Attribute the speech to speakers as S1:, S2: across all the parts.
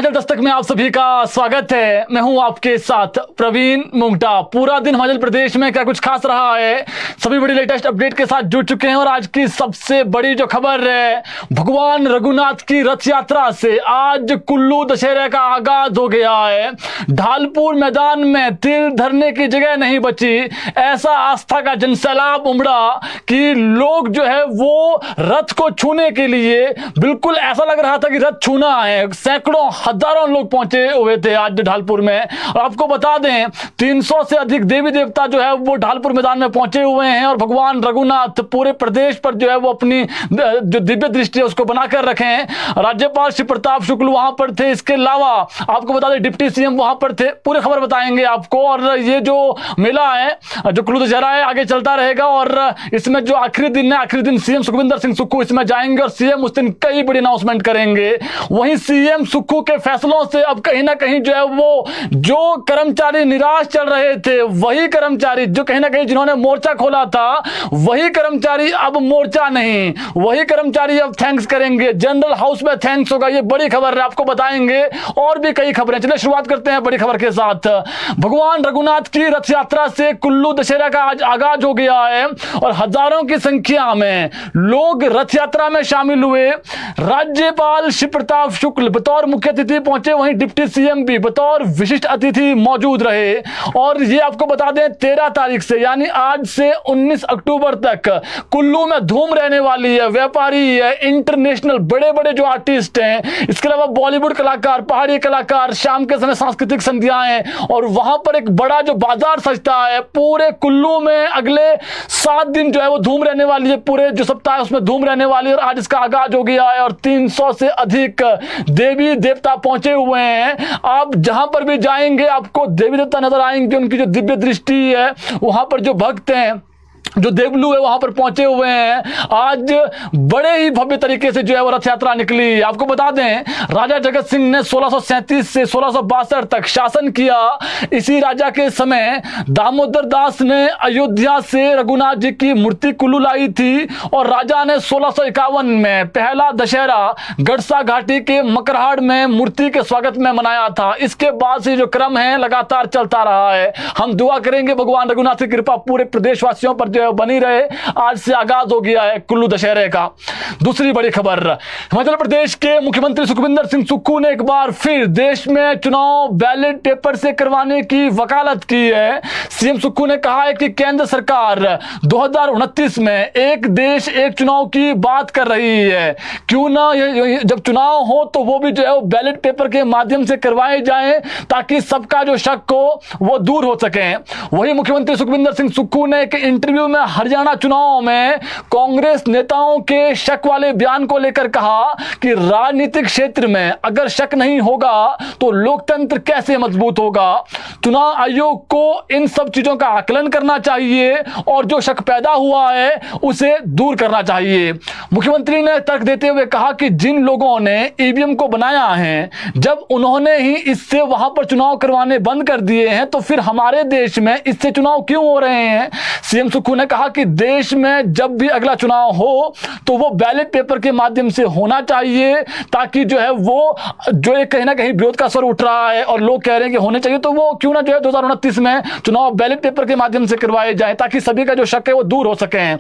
S1: हिमाचल दस्तक में आप सभी का स्वागत है। मैं हूं आपके साथ प्रवीण मुंगटा। पूरा दिन हिमाचल प्रदेश में क्या कुछ खास रहा है, सभी बड़ी लेटेस्ट अपडेट के साथ जुड़ चुके हैं। और आज की सबसे बड़ी जो खबर है, भगवान रघुनाथ की रथ यात्रा से आज कुल्लू दशहरे का आगाज हो गया है। ढालपुर मैदान में तिल धरने की जगह नहीं बची, ऐसा आस्था का जनसैलाब उमड़ा कि लोग जो है वो रथ को छूने के लिए बिल्कुल ऐसा लग रहा था कि रथ छूना है। सैकड़ों हजारों लोग पहुंचे हुए थे आज ढालपुर में। और आपको बता दें 300 से अधिक देवी देवता जो है वो ढालपुर मैदान में पहुंचे हुए हैं। और भगवान रघुनाथ पूरे प्रदेश पर जो है वो अपनी जो दिव्य दृष्टि है उसको बनाकर रखे हैं। राज्यपाल श्री प्रताप शुक्ल वहां पर थे। इसके अलावा आपको बता दें डिप्टी सीएम वहां पर थे। पूरे खबर बताएंगे आपको। और ये जो मेला है, जो कुल्लू दशहरा है, आगे चलता रहेगा। और इसमें जो आखिरी दिन है, आखिरी दिन सीएम सुखविंदर सिंह सुक्खू इसमें जाएंगे और सीएम उस दिन कई बड़ी अनाउंसमेंट करेंगे। वहीं सीएम सुक्खू के फैसलों से अब कहीं ना कहीं जो है वो जो कर्मचारी निराश चल रहे थे, वही कर्मचारी जो कहीं ना कहीं जिन्होंने मोर्चा खोला था, वही कर्मचारी अब मोर्चा नहीं, वही कर्मचारी अब थैंक्स करेंगे। जनरल हाउस में थैंक्स होगा। ये बड़ी खबर है, आपको बताएंगे। और भी कई खबरें, चलिए शुरुआत करते हैं बड़ी खबर के साथ। भगवान रघुनाथ की रथ यात्रा से कुल्लू दशहरा का आज आगाज हो गया है और हजारों की संख्या में लोग रथ यात्रा में शामिल हुए। राज्यपाल श्री प्रताप शुक्ल बतौर मुख्य अतिथि पहुंचे, वहीं डिप्टी सीएम भी बतौर विशिष्ट अतिथि मौजूद रहे। और ये आपको बता दें 13 तारीख से यानी आज से 19 अक्टूबर तक कुल्लू में धूम रहने वाली है। व्यापारी है, इंटरनेशनल बड़े बड़े जो आर्टिस्ट हैं, इसके अलावा बॉलीवुड कलाकार, पहाड़ी कलाकार, शाम के समय सांस्कृतिक संध्याएं, और वहां पर एक बड़ा जो बाजार सजता है पूरे कुल्लू में। अगले 7 दिन जो है वो धूम रहने वाली है, पूरे जो सप्ताह है उसमें धूम रहने वाली है। और आज इसका आगाज हो गया है और 300 से अधिक देवी देवता पहुंचे हुए हैं। आप जहां पर भी जाएंगे आपको देवी देवता नजर आएंगे। उनकी जो दिव्य दृष्टि है, वहां पर जो भक्त हैं, जो देवलू है, वहां पर पहुंचे हुए हैं। आज बड़े ही भव्य तरीके से जो है वो रथ यात्रा निकली। आपको बता दें राजा जगत सिंह ने 1637 से 1662 तक शासन किया। इसी राजा के समय दामोदर दास ने अयोध्या से रघुनाथ जी की मूर्ति कुल्लू लाई थी। और राजा ने 1651 में पहला दशहरा गड़सा घाटी के मकरहाड़ में मूर्ति के स्वागत में मनाया था। इसके बाद से जो क्रम है लगातार चलता रहा है। हम दुआ करेंगे भगवान रघुनाथ की कृपा पूरे प्रदेशवासियों पर बनी रहे। आज से आगाज हो गया है कुल्लू दशहरे का। दूसरी बड़ी खबर, हिमाचल प्रदेश के मुख्यमंत्री सुखविंदर सिंह सुक्खू ने एक बार फिर देश में चुनाव बैलेट पेपर से करवाने की वकालत की है। सीएम सुक्खू ने कहा है कि केंद्र सरकार 2029 में एक देश एक चुनाव की बात कर रही है। क्यों ना जब चुनाव हो तो वो भी जो है बैलेट पेपर के माध्यम से करवाए जाएं, ताकि सबका जो शक हो वो दूर हो सके। वही मुख्यमंत्री सुखविंदर सिंह सुक्खू ने एक इंटरव्यू में हरियाणा चुनाव में कांग्रेस नेताओं के शक वाले बयान को लेकर कहा कि राजनीतिक क्षेत्र में अगर शक नहीं होगा तो लोकतंत्र कैसे मजबूत होगा। चुनाव आयोग को इन सब चीजों का आकलन करना चाहिए और जो शक पैदा हुआ है उसे दूर करना चाहिए। मुख्यमंत्री ने तर्क देते हुए कहा कि जिन लोगों ने ईवीएम को बनाया है, जब उन्होंने ही इससे वहां पर चुनाव करवाने बंद कर दिए हैं, तो फिर हमारे देश में इससे चुनाव क्यों हो रहे हैं। सीएम सुक्खू ने कहा कि देश में जब भी अगला चुनाव हो तो वो बैलेट पेपर के माध्यम से होना चाहिए, ताकि जो है वो जो एक कहीं ना कहीं विरोध का स्वर उठ रहा है और लोग कह रहे हैं कि होने चाहिए, तो वो क्यों ना जो है 2029 में चुनाव बैलेट पेपर के माध्यम से करवाए जाए, ताकि सभी का जो शक है वो दूर हो सके।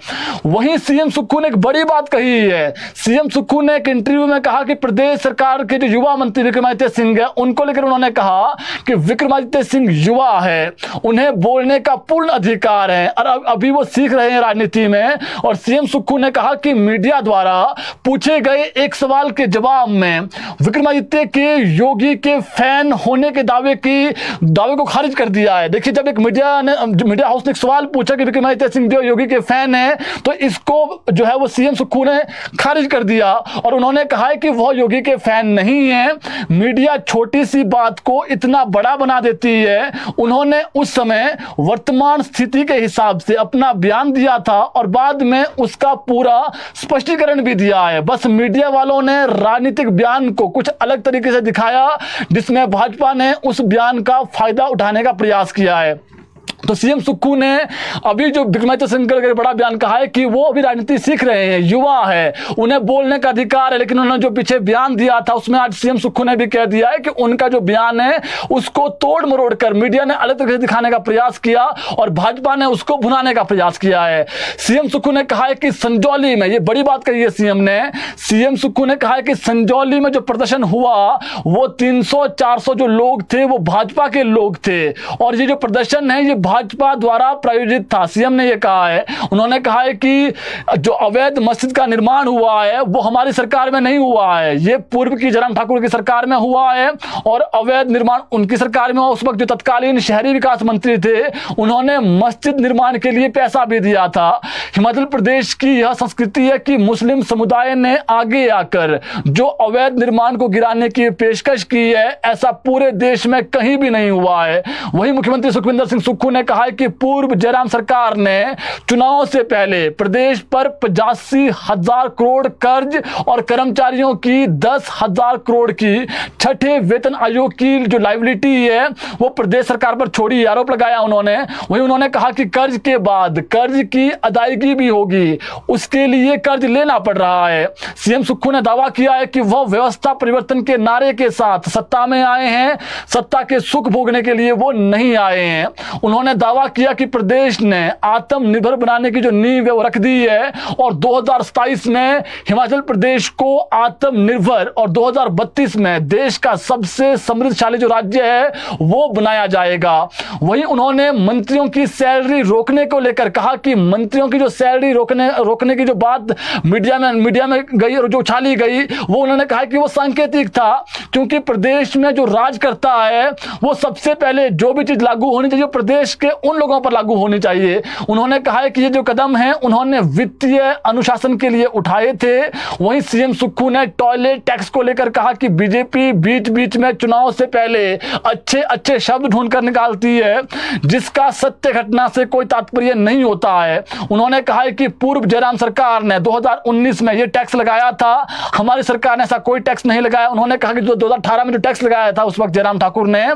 S1: वहीं सीएम सुक्खू ने एक बड़ी बात कही है। सीएम सुक्खू ने एक इंटरव्यू में कहा कि प्रदेश सरकार के जो युवा मंत्री विक्रमादित्य सिंह है, उनको लेकर उन्होंने कहा कि विक्रमादित्य सिंह युवा है, उन्हें बोलने का पूर्ण अधिकार है और अभी वो सीख रहे हैं राजनीति में। और सीएम सुक्खू ने कहा कि मीडिया द्वारा पूछे गए एक सवाल के जवाब में विक्रमादित्य के योगी के फैन होने के दावे को खारिज कर दिया है। देखिए, जब एक मीडिया हाउस ने एक सवाल पूछा कि विक्रमादित्य सिंह जो योगी के फैन है, तो इसको जो है वो सीएम सुक्खू ने खारिज कर दिया और उन्होंने कहा है कि वह योगी के फैन नहीं है। मीडिया छोटी सी बात को इतना बड़ा बना देती है। उन्होंने उस समय वर्तमान स्थिति के हिसाब से अपना बयान दिया था और बाद में उसका पूरा स्पष्टीकरण भी दिया है। बस मीडिया वालों ने राजनीतिक बयान को कुछ अलग तरीके से दिखाया, जिसमें भाजपा ने उस बयान का फायदा उठाने का प्रयास किया है। तो सीएम सुक्खू ने अभी जो विक्रमादित्य सिंह का बड़ा बयान कहा है कि वो अभी राजनीति सीख रहे हैं, युवा है, उन्हें बोलने का अधिकार है, लेकिन उन्होंने जो पीछे बयान दिया था उसमें आज सीएम सुक्खू ने भी कह दिया है कि उनका जो बयान है उसको तोड़ मरोड़ कर मीडिया ने अलग तरीके से दिखाने का प्रयास किया और भाजपा ने उसको भुनाने का प्रयास किया है। सीएम सुक्खू ने कहा है कि संजौली में, ये बड़ी बात कही है सीएम सुक्खू ने कहा है कि संजौली में जो प्रदर्शन हुआ वो 300-400 जो लोग थे वो भाजपा के लोग थे और ये जो प्रदर्शन है ये भाजपा द्वारा प्रायोजित था। सीएम ने ये कहा है, उन्होंने कहा है कि जो अवैध मस्जिद का निर्माण हुआ है वो हमारी सरकार में नहीं हुआ है, ये पूर्व की जयराम ठाकुर की सरकार में हुआ है और अवैध निर्माण उनकी सरकार में हुआ। उस वक्त जो तत्कालीन शहरी विकास मंत्री थे उन्होंने मस्जिद निर्माण के लिए पैसा भी दिया था। हिमाचल प्रदेश की यह संस्कृति है कि मुस्लिम समुदाय ने आगे आकर जो अवैध निर्माण को गिराने की पेशकश की है ऐसा पूरे देश में कहीं भी नहीं हुआ है। वहीं मुख्यमंत्री सुखविंदर सिंह सुक्खू ने कहा है कि पूर्व जयराम सरकार ने चुनाव से पहले प्रदेश पर 85,000 करोड़ कर्ज और कर्मचारियों की 10,000 करोड़ की छठे वेतन आयोग की जो लायबिलिटी है वो प्रदेश सरकार पर छोड़ी, आरोप लगाया उन्होंने। वहीं उन्होंने कहा कि कर्ज के बाद कर्ज की अदायगी भी होगी, उसके लिए कर्ज लेना पड़ रहा है। सीएम सुक्खू ने दावा किया है कि वह व्यवस्था परिवर्तन के नारे के साथ सत्ता में आए हैं, सत्ता के सुख भोगने के लिए वो नहीं आए हैं। उन्होंने दावा किया कि प्रदेश ने आत्मनिर्भर बनाने की जो नींव है वो रख दी है और 2027 में हिमाचल प्रदेश को आत्मनिर्भर और 2032 में देश का सबसे समृद्धशाली जो राज्य है वो बनाया जाएगा। वहीं उन्होंने मंत्रियों की सैलरी रोकने को लेकर कहा कि मंत्रियों की जो सैलरी रोकने की जो बात मीडिया में गई और जो उछाली गई वो उन्होंने कहा कि वो सांकेतिक था, क्योंकि प्रदेश में जो राज करता है वो सबसे पहले जो भी चीज लागू होनी चाहिए प्रदेश के उन लोगों पर लागू होनी चाहिए। उन्होंने कहा है कि ये जो कदम है उन्होंने वित्तीय अनुशासन के लिए उठाए थे। वहीं सीएम सुक्खू ने टॉयलेट टैक्स को लेकर कहा कि बीजेपी बीच बीच में चुनाव से पहले अच्छे अच्छे शब्द ढूंढकर निकालती है जिसका सत्य घटना से कोई तात्पर्य नहीं होता है। उन्होंने कहा है कि पूर्व जयराम सरकार ने 2019 में ये टैक्स लगाया था, हमारी सरकार ने ऐसा कोई टैक्स नहीं लगाया। उन्होंने कहा कि जो 2018 में जो टैक्स लगाया था उस वक्त जयराम ठाकुर ने,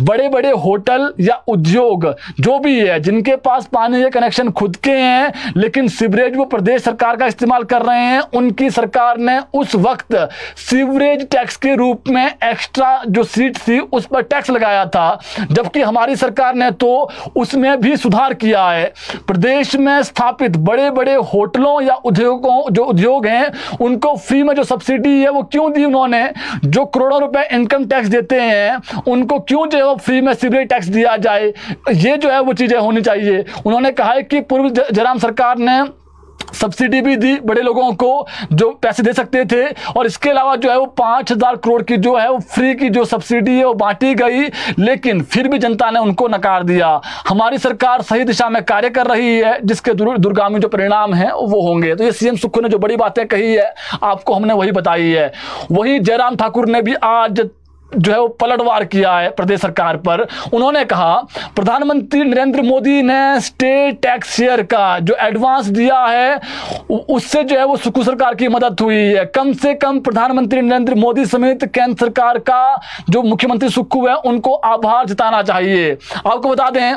S1: बड़े बड़े होटल या उद्योग जो भी है जिनके पास पानी के कनेक्शन खुद के हैं लेकिन सीवरेज वो प्रदेश सरकार का इस्तेमाल कर रहे हैं, उनकी सरकार ने उस वक्त सीवरेज टैक्स के रूप में एक्स्ट्रा जो सीट थी उस पर टैक्स लगाया था, जबकि हमारी सरकार ने तो उसमें भी सुधार किया है। प्रदेश में स्थापित बड़े बड़े होटलों या उद्योग हैं उनको फ्री में जो सब्सिडी है वो क्यों दी उन्होंने? जो करोड़ों रुपए इनकम टैक्स देते हैं उनको क्यों जो है वो फ्री में सीवरेज टैक्स दिया जाए? ये जो है वो चीजें होनी चाहिए। उन्होंने कहा है कि पूर्व जयराम सरकार ने सब्सिडी भी दी बड़े लोगों को जो पैसे दे सकते थे और इसके अलावा जो है वो 5,000 करोड़ की जो है वो फ्री की जो सब्सिडी है वो बांटी गई, लेकिन फिर भी जनता ने उनको नकार दिया। हमारी सरकार सही दिशा में कार्य कर रही है जिसके दूरगामी जो परिणाम है वो होंगे। तो ये सीएम सुक्खू ने जो बड़ी बातें कही है आपको हमने वही बताई है। वही जयराम ठाकुर ने भी आज जो है वो पलटवार किया है प्रदेश सरकार पर। उन्होंने कहा प्रधानमंत्री नरेंद्र मोदी ने स्टेट टैक्स शेयर का जो एडवांस दिया है उससे जो है वो सुक्खू सरकार की मदद हुई है। कम से कम प्रधानमंत्री नरेंद्र मोदी समेत केंद्र सरकार का जो मुख्यमंत्री सुक्खू है उनको आभार जताना चाहिए। आपको बता दें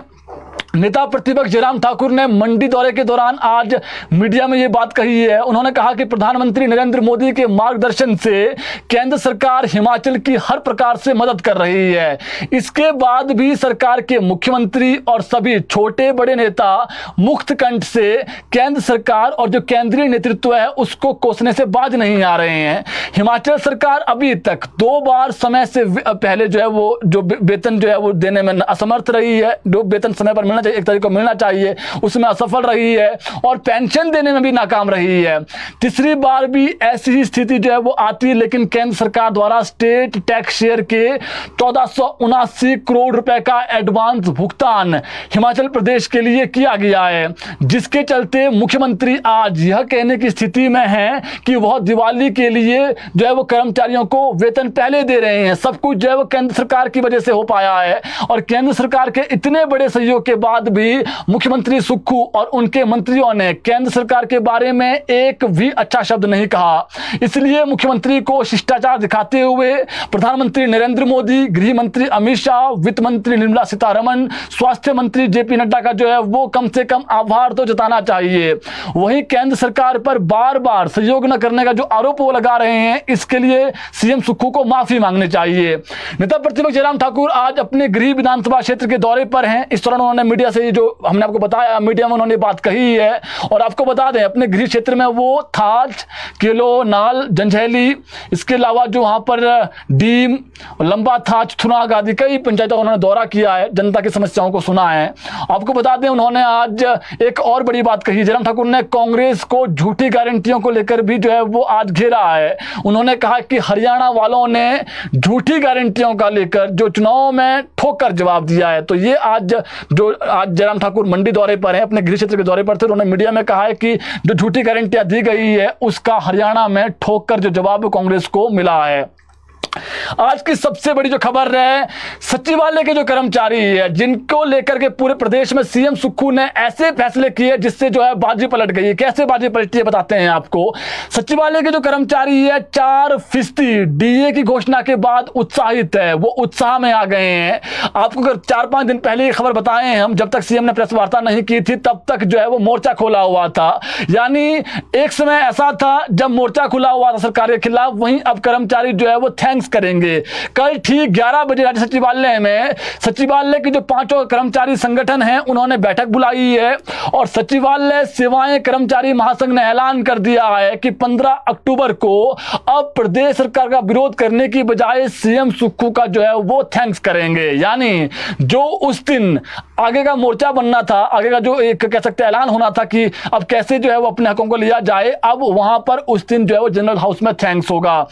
S1: नेता प्रतिपक्ष जयराम ठाकुर ने मंडी दौरे के दौरान आज मीडिया में ये बात कही है। उन्होंने कहा कि प्रधानमंत्री नरेंद्र मोदी के मार्गदर्शन से केंद्र सरकार हिमाचल की हर प्रकार से मदद कर रही है। इसके बाद भी सरकार के मुख्यमंत्री और सभी छोटे बड़े नेता मुक्त कंठ से केंद्र सरकार और जो केंद्रीय नेतृत्व है उसको कोसने से बाज नहीं आ रहे हैं। हिमाचल सरकार अभी तक 2 बार समय से पहले जो है वो जो वेतन जो है वो देने में असमर्थ रही है। जो वेतन समय पर एक तारीख को मिलना चाहिए उसमें असफल रही है और पेंशन देने में भी नाकाम रही है। तीसरी बार भी ऐसी ही स्थिति जो है वो आती है, लेकिन केंद्र सरकार द्वारा स्टेट टैक्स शेयर के 1479 करोड़ रुपए का एडवांस भुगतान हिमाचल प्रदेश के लिए किया गया है, जिसके चलते मुख्यमंत्री आज यह कहने की स्थिति में है कि वह दिवाली के लिए जो है वो कर्मचारियों को वेतन पहले दे रहे हैं। सब कुछ जो है वो केंद्र सरकार की वजह से हो पाया है और केंद्र सरकार के इतने बड़े सहयोग के बाद बाद भी मुख्यमंत्री सुक्खू और उनके मंत्रियों ने केंद्र सरकार के बारे में एक भी अच्छा शब्द नहीं कहा। इसलिए मुख्यमंत्री को शिष्टाचार दिखाते हुए प्रधानमंत्री नरेंद्र मोदी, गृह मंत्री अमित शाह, वित्त मंत्री निर्मला सीतारमण, स्वास्थ्य मंत्री जेपी नड्डा का जो है वो कम से कम आभार तो जताना चाहिए। वहीं केंद्र सरकार पर बार बार सहयोग न करने का जो आरोप वो लगा रहे हैं, इसके लिए सीएम सुक्खू को माफी मांगनी चाहिए। नेता प्रतिपक्ष जयराम ठाकुर आज अपने गृह विधानसभा क्षेत्र के दौरे पर हैं। इस दौरान उन्होंने मीडिया से, जो हमने आपको बताया, मीडिया में उन्होंने बात कही है। और आपको बता दें, अपने गृह क्षेत्र में वो थाच, केलो, नाल, जंजैली, इसके अलावा जो वहां पर डीम, लंबा थाच, थुनाग आदि कई पंचायतों का उन्होंने दौरा किया है, जनता की समस्याओं को सुना है। आपको बता दें, उन्होंने आज एक और बड़ी बात कही। जयराम ठाकुर ने कांग्रेस को झूठी गारंटियों को लेकर भी जो है वो आज घेरा है। उन्होंने कहा कि हरियाणा वालों ने झूठी गारंटियों का लेकर जो चुनाव में ठोकर जवाब दिया है। तो ये आज जयराम ठाकुर मंडी दौरे पर हैं, अपने गृह क्षेत्र के दौरे पर थे। उन्होंने मीडिया में कहा है कि जो झूठी गारंटियां दी गई है उसका हरियाणा में ठोकर जो जवाब कांग्रेस को मिला है। आज की सबसे बड़ी जो खबर है, सचिवालय के जो कर्मचारी है जिनको लेकर के पूरे प्रदेश में सीएम सुक्खू ने ऐसे फैसले किए जिससे जो है बाजी पलट गई है। कैसे बाजी पलटी है बताते हैं आपको। सचिवालय के जो कर्मचारी है 4% डीए की घोषणा के बाद उत्साहित है, वो उत्साह में आ गए हैं। आपको अगर 4-5 दिन पहले ये खबर बताए हैं हम, जब तक सीएम ने प्रेस वार्ता नहीं की थी तब तक जो है वो मोर्चा खोला हुआ था। यानी एक समय ऐसा था जब मोर्चा खुला हुआ था सरकार के खिलाफ, वहीं अब कर्मचारी जो है वो थैंक्स करेंगे। कल ठीक 11 बजे राज्य सचिवालय में सचिवालय के जो 5 कर्मचारी संगठन हैं उन्होंने बैठक बुलाई है और सचिवालय सेवाएं कर्मचारी महासंघ ने ऐलान कर दिया है कि 15 अक्टूबर को अब प्रदेश सरकार का विरोध करने की बजाय सीएम सुक्खू का जो है वो थैंक्स करेंगे। यानी जो उस दिन आगे का मोर्चा बनना था, आगे का जो एक कह सकते ऐलान होना था कि अब कैसे जो है वो अपने हकों को लिया जाए, अब वहां पर उस दिन जो है वो जनरल हाउस में थैंक्स होगा।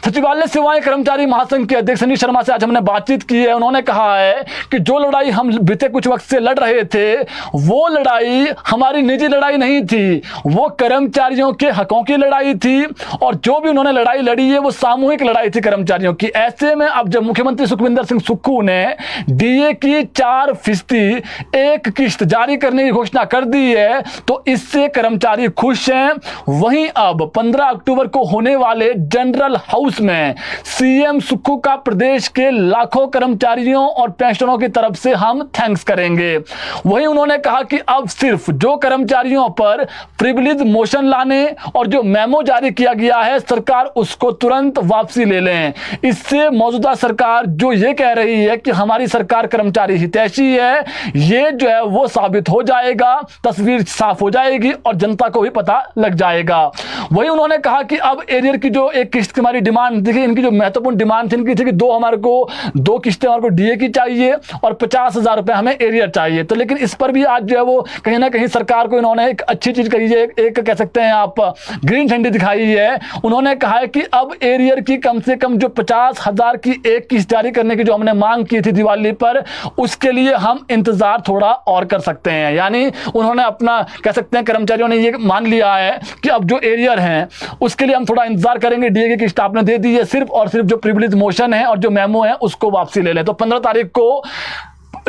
S1: सचिवालय सेवाएं कर्मचारी महासंघ के अध्यक्ष अनिल शर्मा से आज हमने बातचीत की है। उन्होंने कहा है कि जो लड़ाई हम बीते कुछ वक्त से लड़ रहे थे वो लड़ाई हमारी निजी लड़ाई नहीं थी, वो कर्मचारियों के हकों की लड़ाई थी और जो भी उन्होंने लड़ाई लड़ी है वो सामूहिक लड़ाई थी कर्मचारियों की। ऐसे में अब जब मुख्यमंत्री सुखविंदर सिंह सुक्खू ने डीए की 4% एक किस्त जारी करने की घोषणा कर दी है तो इससे कर्मचारी खुश हैं। वहीं अब 15 अक्टूबर को होने वाले जनरल हाउस में सीएम सुक्खू का प्रदेश के लाखों कर्मचारियों और पेंशनरों की तरफ से हम थैंक्स करेंगे। वहीं उन्होंने कहा कि अब सिर्फ जो कर्मचारियों पर प्रिविलेज मोशन लाने और जो मेमो जारी किया गया है सरकार उसको तुरंत वापसी ले लें। इससे मौजूदा सरकार जो ये कह रही है कि हमारी सरकार कर्मचारी हितैषी है, ये जो है वो साबित हो जाएगा, तस्वीर साफ हो जाएगी और जनता को भी पता लग जाएगा। वहीं उन्होंने कहा कि अब एरियर की जो एक किस्त की हमारी डिमांड, देखिए इनकी जो महत्वपूर्ण डिमांड थी इनकी थी कि दो किस्तें हमारे को डीए की चाहिए और 50,000 रुपए हमें एरियर चाहिए। तो लेकिन इस पर भी आज जो है वो कहीं ना कहीं सरकार को इन्होंने एक अच्छी चीज कही है, एक कह सकते हैं आप ग्रीन झंडी दिखाई है। उन्होंने कहा है कि अब एरियर की कम से कम जो 50,000 की एक किस्त जारी करने की जो हमने मांग की थी दिवाली पर, उसके लिए हम इंतजार थोड़ा और कर सकते हैं। यानी उन्होंने अपना कह सकते हैं कर्मचारियों ने ये मान लिया है कि अब जो एरियर हैं उसके लिए हम थोड़ा इंतजार करेंगे, डीए की किस्त आपने दे दी है, सिर्फ और सिर्फ जो प्रिविलेज मोशन है और जो मेमो है उसको वापसी ले लें। तो 15 तारीख को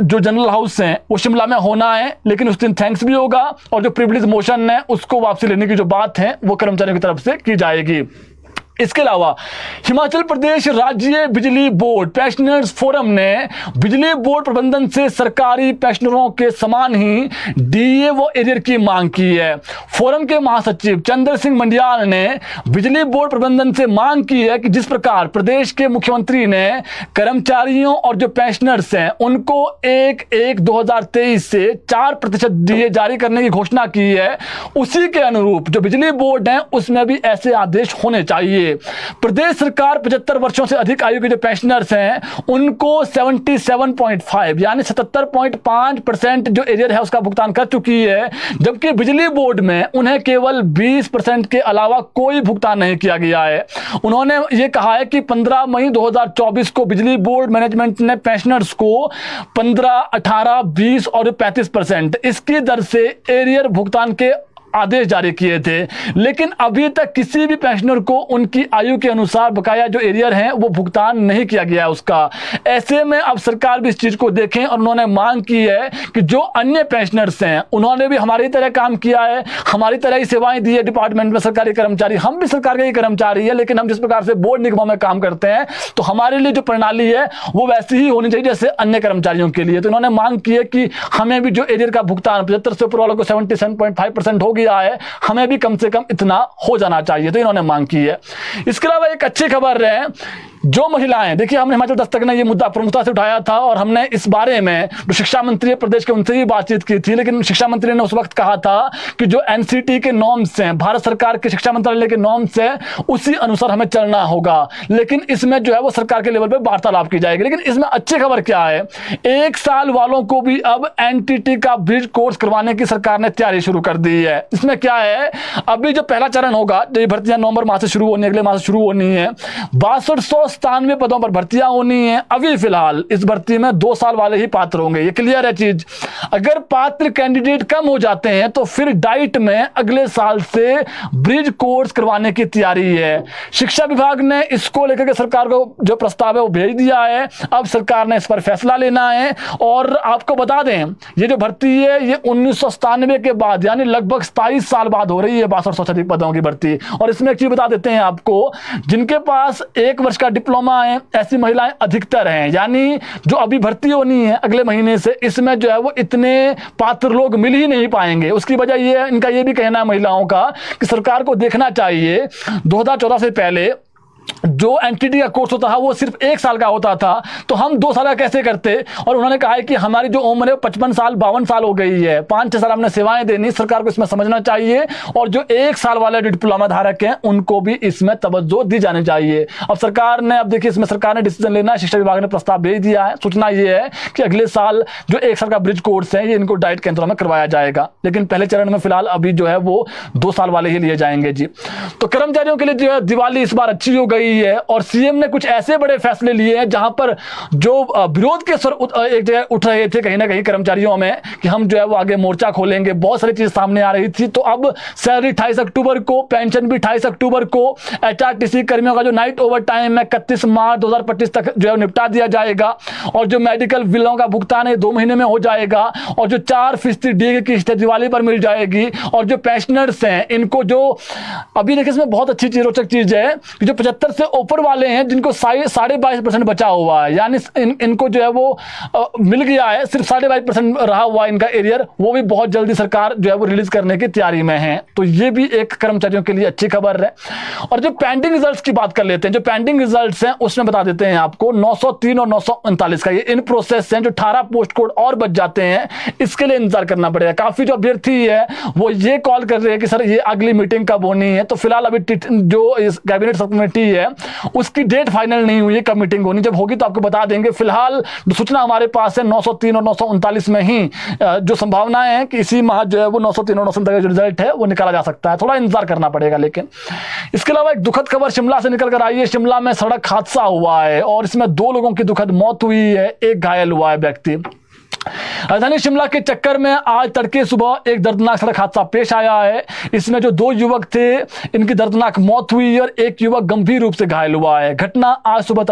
S1: जो जनरल हाउस है वो शिमला में होना है, लेकिन उस दिन थैंक्स भी होगा और जो प्रिविलेज मोशन है उसको वापसी लेने की जो बात है वो कर्मचारियों की तरफ से की जाएगी। इसके अलावा हिमाचल प्रदेश राज्य बिजली बोर्ड पेंशनर्स फोरम ने बिजली बोर्ड प्रबंधन से सरकारी पेंशनरों के समान ही डीए व एरियर की मांग की है। फोरम के महासचिव चंद्र सिंह मंडियाल ने बिजली बोर्ड प्रबंधन से मांग की है कि जिस प्रकार प्रदेश के मुख्यमंत्री ने कर्मचारियों और जो पेंशनर्स हैं उनको 1/1/2023 से 4% डीए जारी करने की घोषणा की है, उसी के अनुरूप जो बिजली बोर्ड है उसमें भी ऐसे आदेश होने चाहिए। प्रदेश सरकार 75 वर्षों से अधिक आयु के जो पेंशनर्स हैं उनको 77.5 यानी 77.5% जो एरियर है उसका भुगतान कर चुकी है, जबकि बिजली बोर्ड में उन्हें केवल 20% के अलावा कोई भुगतान नहीं किया गया है। उन्होंने ये कहा है कि 15 मई 2024 को बिजली बोर्ड मैनेजमेंट ने पेंशनर्स को 15, 18, 20 और 35% इसकी दर से एरियर भुगतान के आदेश जारी किए थे, लेकिन अभी तक किसी भी पेंशनर को उनकी आयु के अनुसार बकाया जो एरियर है वो भुगतान नहीं किया गया उसका। ऐसे में अब सरकार भी इस चीज को देखें और उन्होंने मांग की है कि जो अन्य पेंशनर्स हैं उन्होंने भी हमारी तरह काम किया है, हमारी तरह ही सेवाएं दी है डिपार्टमेंट में सरकारी कर्मचारी, हम भी सरकार के ही कर्मचारी है, लेकिन हम जिस प्रकार से बोर्ड निगमों में काम करते हैं तो हमारे लिए जो प्रणाली है वो वैसी ही होनी चाहिए जैसे अन्य कर्मचारियों के लिए। तो इन्होंने मांग की है कि हमें भी जो एरियर का भुगतान 75 से ऊपर वालों को 77.5% हो गया है, हमें भी कम से कम इतना हो जाना चाहिए, तो इन्होंने मांग की है। इसके अलावा एक अच्छी खबर है, जो महिलाएं, देखिए हमने हिमाचल दस्तक ने ये मुद्दा प्रमुखता से उठाया था और हमने इस बारे में जो शिक्षा मंत्री प्रदेश के उनसे ही बातचीत की थी, लेकिन शिक्षा मंत्री ने उस वक्त कहा था कि जो एनसीटी के नॉर्म्स हैं, भारत सरकार के शिक्षा मंत्रालय के नॉर्म्स हैं, उसी अनुसार हमें चलना होगा। लेकिन इसमें जो है वो सरकार के लेवल पे वार्तालाप की जाएगी। लेकिन इसमें अच्छी खबर क्या है, 1 साल वालों को भी अब एनटीटी का ब्रिज कोर्स करवाने की सरकार ने तैयारी शुरू कर दी है। इसमें क्या है, अभी जो पहला चरण होगा, जो भर्तियां नवंबर माह से शुरू होनी है, अगले माह से शुरू होनी है, 6297 पदों पर भर्तियां होनी है। अभी फिलहाल इस भर्ती में 2 साल वाले ही पात्र होंगे, ये क्लियर है चीज। अगर पात्र कैंडिडेट कम हो जाते हैं तो फिर डाइट में अगले साल से ब्रिज कोर्स करवाने की तैयारी है। शिक्षा विभाग ने इसको लेकर के सरकार को जो प्रस्ताव है वो भेज दिया है। अब सरकार ने इस पर फैसला लेना है। और आपको बता दें, ये जो भर्ती है ये 1997 के बाद यानी लगभग 27 साल बाद हो रही है, 6200 पदों की भर्ती। और इसमें एक चीज बता देते हैं आपको, जिनके पास 1 वर्ष का डिप्लोमा है ऐसी महिलाएं अधिकतर हैं, यानी जो अभी भर्ती होनी है अगले महीने से, इसमें जो है वो इतने पात्र लोग मिल ही नहीं पाएंगे। उसकी वजह ये, इनका ये भी कहना है महिलाओं का कि सरकार को देखना चाहिए 2014 से पहले जो एनटीटी का कोर्स होता है वो सिर्फ 1 साल का होता था, तो हम 2 साल का कैसे करते। और उन्होंने कहा है कि हमारी जो उम्र है 55 साल 52 साल हो गई है, 5-6 साल हमने सेवाएं देनी, सरकार को इसमें समझना चाहिए। और जो 1 साल वाले डिप्लोमा धारक हैं उनको भी इसमें तवज्जो दी जानी चाहिए। अब सरकार ने, अब देखिए इसमें सरकार ने डिसीजन लेना है, शिक्षा विभाग ने प्रस्ताव भेज दिया है। सूचना ये है कि अगले साल जो 1 साल का ब्रिज कोर्स है ये इनको डाइट केंद्रों में करवाया जाएगा, लेकिन पहले चरण में फिलहाल अभी जो है वो 2 साल वाले ही लिए जाएंगे जी। तो कर्मचारियों के लिए जो है दिवाली इस बार अच्छी हो गई है और सीएम ने कुछ ऐसे बड़े फैसले लिए हैं जहां पर जो विरोध के स्वर एक जगह उठ रहे थे कहीं ना कहीं कर्मचारियों में कि हम जो है वो आगे मोर्चा खोलेंगे, बहुत सारी चीज सामने आ रही थी। तो अब सैलरी 28 अक्टूबर को, पेंशन भी 28 अक्टूबर को, एचआरटीसी कर्मियों का जो नाइट ओवर टाइम है 31 मार्च 2025 तक जो है निपटा दिया जाएगा। और जो मेडिकल बिलों का भुगतान है 2 महीने में हो जाएगा। और जो 4% डी की किस्त दिवाली पर मिल जाएगी। और जो पेंशनर्स हैं इनको जो अभी देखिए इसमें बहुत अच्छी चीज, रोचक चीज है कि जो 75 से ऊपर वाले हैं जिनको 22.5% बचा हुआ है, यानी इनको जो है वो मिल गया है, सिर्फ 22.5% रहा हुआ इनका एरियर, वो भी बहुत जल्दी सरकार जो है वो रिलीज करने की तैयारी में है। तो ये भी एक कर्मचारियों के लिए अच्छी खबर है। और जो पेंडिंग रिजल्ट्स की बात कर लेते हैं, जो पेंडिंग रिजल्ट्स हैं उसमें बता देते हैं आपको 903 और 939 का ये इन प्रोसेस हैं। जो 18 पोस्ट कोड और बच जाते हैं इसके लिए इंतजार करना पड़ेगा। काफी जो अभ्यर्थी है वो ये कॉल कर रहे हैं कि सर ये अगली मीटिंग कब होनी है। तो फिलहाल अभी जो इस कैबिनेट सब कमेटी है उसकी डेट फाइनल नहीं हुई है कब मीटिंग होनी, जब होगी तो आपको बता देंगे। फिलहाल सूचना हमारे पास है 903 और 939 में ही जो संभावनाएं हैं कि इसी माह जो है वो 903 और 939 का जो रिजल्ट है वो निकाला जा सकता है। थोड़ा इंतजार करना पड़ेगा। लेकिन इसके अलावा एक दुखद खबर शिमला से निकल कर आई है। शिमला में सड़क हादसा हुआ है और इसमें 2 लोगों की दुखद मौत हुई है, 1 घायल हुआ है व्यक्ति। राजधानी शिमला के चक्कर में आज तड़के सुबह एक दर्दनाक सड़क हादसा पेश आया है। इसमें जो 2 युवक थे इनकी दर्दनाक मौत हुई और 1 युवक गंभीर रूप से घायल हुआ है। घटना आज सुबह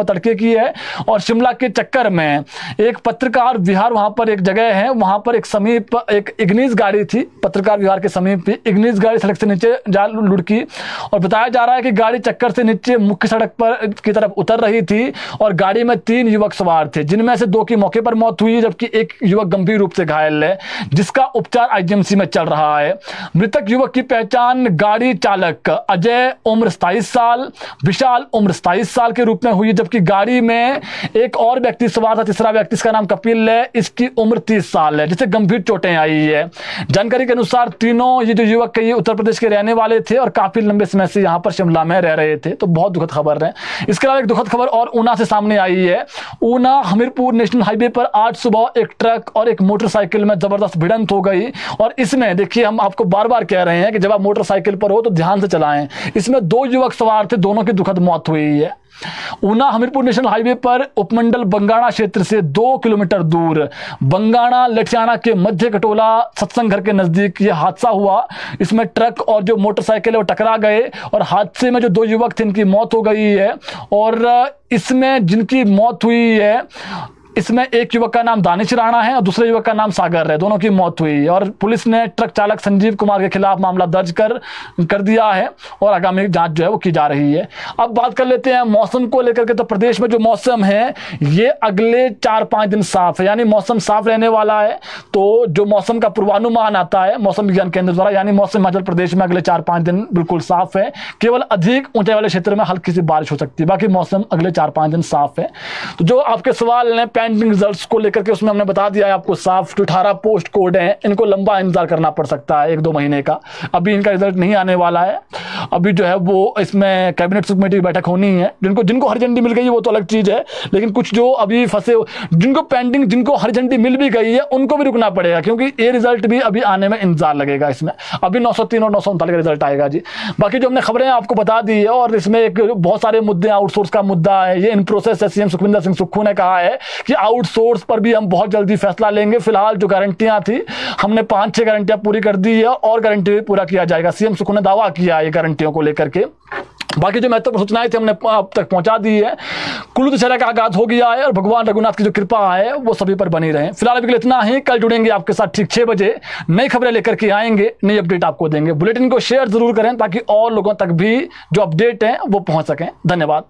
S1: तड़के की है और शिमला के चक्कर में एक पत्रकार विहार, वहां पर एक जगह है, वहां पर एक समीप एक इग्निस गाड़ी थी। पत्रकार विहार के समीप इग्निस गाड़ी सड़क से नीचे जा लुढ़की और बताया जा रहा है कि गाड़ी चक्कर से नीचे मुख्य सड़क पर की तरफ उतर रही थी और गाड़ी में 3 युवक सवार थे, जिनमें से 2 की मौके पर मौत हुई जबकि 1 युवक गंभीर रूप से घायल है, जिसका उपचार आईजीएमसी में चल रहा है। मृतक युवक की पहचान गाड़ी चालक अजय उम्र 27 साल, विशाल उम्र 27 साल के रूप में हुई, जबकि गाड़ी में एक और व्यक्ति सवार था, तीसरा व्यक्ति, इसका नाम कपिल है, इसकी उम्र 30 साल है, जिसे गंभीर चोटें आई है। जानकारी के अनुसार तीनों ये जो युवक ये उत्तर प्रदेश के रहने वाले थे और काफी लंबे समय से यहाँ पर शिमला में रह रहे थे। तो बहुत दुखद खबर है। इसके अलावा एक दुखद खबर और ऊना से सामने आई है। ऊना हमीरपुर नेशनल हाईवे पर आज सुबह सुबह एक ट्रक और एक मोटरसाइकिल में जबरदस्त भिड़ंत हो गई। और इसमें देखिए, हम आपको बार बार कह रहे हैं कि जब आप मोटरसाइकिल पर हो तो ध्यान से चलाएं। इसमें 2 युवक सवार थे, दोनों की दुखद मौत हुई है। ऊना हमीरपुर नेशनल हाईवे पर उपमंडल बंगाणा क्षेत्र से 2 किलोमीटर दूर बंगाणा लठियाना के मध्य कटोला सत्संग घर के नजदीक यह हादसा हुआ। इसमें ट्रक और जो मोटरसाइकिल है वो टकरा गए और हादसे में जो 2 युवक थे इनकी मौत हो गई है। और इसमें जिनकी मौत हुई है, इसमें एक युवक का नाम दानिश राणा है और दूसरे युवक का नाम सागर है। दोनों की मौत हुई है और पुलिस ने ट्रक चालक संजीव कुमार के खिलाफ मामला दर्ज कर दिया है और आगामी जांच जो है वो की जा रही है। अब बात कर लेते हैं मौसम को लेकर के। तो प्रदेश में जो मौसम है ये अगले 4-5 दिन साफ है, यानी मौसम साफ रहने वाला है। तो जो मौसम का पूर्वानुमान आता है मौसम विज्ञान केंद्र द्वारा, यानी मौसम हिमाचल प्रदेश में अगले 4-5 दिन बिल्कुल साफ है। केवल अधिक ऊंचाई वाले क्षेत्र में हल्की सी बारिश हो सकती है, बाकी मौसम अगले 4-5 दिन साफ है। तो जो आपके सवाल हैं पेंडिंग रिजल्ट्स को लेकर के, उसमें हमने बता दिया है आपको साफ। जो 18 पोस्ट कोड हैं इनको लंबा इंतजार करना पड़ सकता है, 1-2 महीने का। अभी इनका रिजल्ट नहीं आने वाला है। अभी जो है वो इसमें कैबिनेट सब कमेटी की बैठक होनी है। जिनको हरी झंडी मिल गई है वो तो अलग चीज है, लेकिन कुछ जो अभी फंसे, जिनको पेंडिंग, जिनको हरी झंडी मिल भी गई है उनको भी रुकना पड़ेगा, क्योंकि ये रिजल्ट भी अभी आने में इंतजार लगेगा। इसमें अभी 903 और 939 का रिजल्ट आएगा जी। बाकी जो हमने खबरें आपको बता दी है, और इसमें एक बहुत सारे मुद्दे, आउटसोर्स का मुद्दा है, ये इन प्रोसेस है। सीएम सुखविंदर सिंह सुक्खू ने कहा है कि आउटसोर्स पर भी हम बहुत जल्दी फैसला लेंगे। फिलहाल जो गारंटियां थी हमने 5-6 गारंटियां पूरी कर दी है और गारंटी पूरा किया जाएगा। सीएम सुक्खू ने दावा किया है गारंटियों को लेकर के। बाकी जो महत्वपूर्ण सूचनाएं थी हमने आप तक पहुंचा दी है। कुल्लू दशहरा का आगाज हो गया है और भगवान रघुनाथ की जो कृपा है वो सभी पर बनी रहे। फिलहाल अभी के लिए इतना ही। कल जुड़ेंगे आपके साथ ठीक 6 बजे, नई खबरें लेकर के आएंगे, नई अपडेट आपको देंगे। बुलेटिन को शेयर जरूर करें ताकि और लोगों तक भी जो अपडेट है वो पहुंच सकें। धन्यवाद।